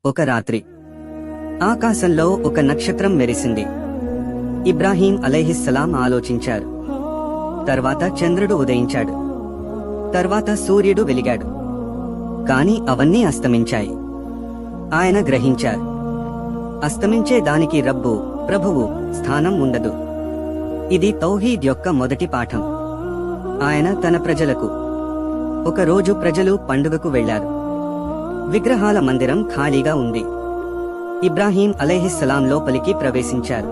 ఒక రాత్రి ఆకాశంలో ఒక నక్షత్రం మెరిసింది. ఇబ్రాహీం అలైహిస్సలాం ఆలోచించారు. తర్వాత చంద్రుడు ఉదయించాడు. తర్వాత సూర్యుడు వెలిగాడు. కాని అవన్నీ అస్తమించాయి. ఆయన గ్రహించారు, అస్తమించే దానికి రబ్బు, ప్రభువు స్థానం ఉండదు. ఇది తౌహీద్ యొక్క మొదటి పాఠం. ఆయన తన ప్రజలకు ఒకరోజు ప్రజలు పండుగకు వెళ్లారు. విగ్రహాల మందిరం ఖాళీగా ఉంది. ఇబ్రాహీం అలైహిస్సలాం లోపలికి ప్రవేశించారు.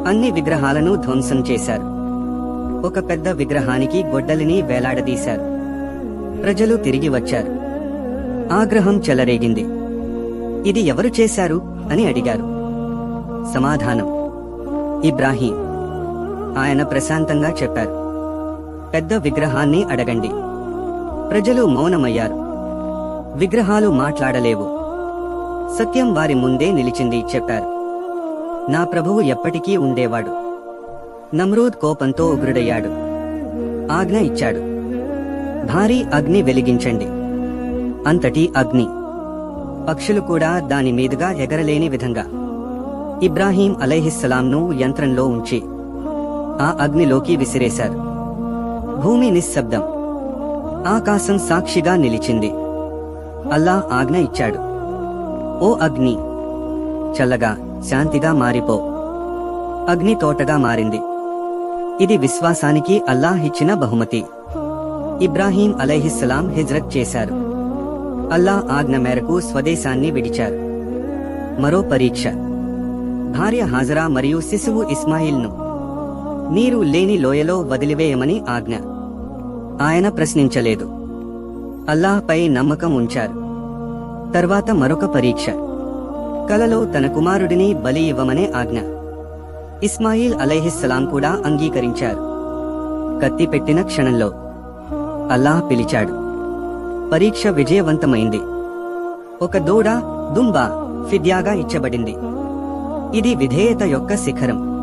అన్ని విగ్రహాలను ధ్వంసం చేశారు. ఒక పెద్ద విగ్రహానికి గొడ్డలిని వేలాడదీశారు. ప్రజలు తిరిగి వచ్చారు. ఆగ్రహం చెలరేగింది. ఇది ఎవరు చేశారు అని అడిగారు. సమాధానం, ఇబ్రాహీం. ఆయన ప్రశాంతంగా చెప్పారు, పెద్ద విగ్రహాన్ని అడగండి. ప్రజలు మౌనమయ్యారు. విగ్రహాలు మాట్లాడలేవు. సత్యం వారి ముందే నిలిచింది చెప్పారు. నా ప్రభువు ఎప్పటికీ ఉండేవాడు. నమ్రూద్ కోపంతో ఉగ్రుడయ్యాడు. ఆజ్ఞ ఇచ్చాడు, భారీ అగ్ని వెలిగించండి. అంతటి అగ్ని, పక్షులు కూడా దాని మీదుగా ఎగరలేని విధంగా ఇబ్రాహీం అలైహిస్సలాంను యంత్రంలో ఉంచి ఆ అగ్నిలోకి విసిరేశారు. భూమి నిశ్శబ్దం. ఆకాశం సాక్షిగా నిలిచింది. అల్లాహ్ ఆజ్ఞ ఇచ్చాడు, ఓ అగ్ని, చల్లగా శాంతిగా మారిపో. అగ్ని తోటగా మారింది. ఇది విశ్వాసానికి అల్లాహ్ ఇచ్చిన బహుమతి. ఇబ్రాహీం అలైహిస్సలాం హిజ్రత్ చేశారు. అల్లాహ్ ఆజ్ఞ మేరకు స్వదేశాన్ని విడిచారు. మరో పరీక్ష. భార్య హాజరా మరియు శిశువు ఇస్మాయిల్ను నీరు లేని లోయలో వదిలివేయమని ఆజ్ఞ. ఆయన ప్రశ్నించలేదు. అల్లాహ్పై నమ్మకం ఉంచారు. తర్వాత మరొక పరీక్ష. కలలో తన కుమారుడిని బలి ఇవ్వమనే ఆజ్ఞ. ఇస్మాయిల్ అలైహిస్సలాం కూడా అంగీకరించారు. కత్తి పెట్టిన క్షణంలో అల్లాహ్ పిలిచాడు. పరీక్ష విజయవంతమైంది. ఒక దూడ, దుంబ ఫిద్యాగా ఇచ్చబడింది. ఇది విధేయత యొక్క శిఖరం.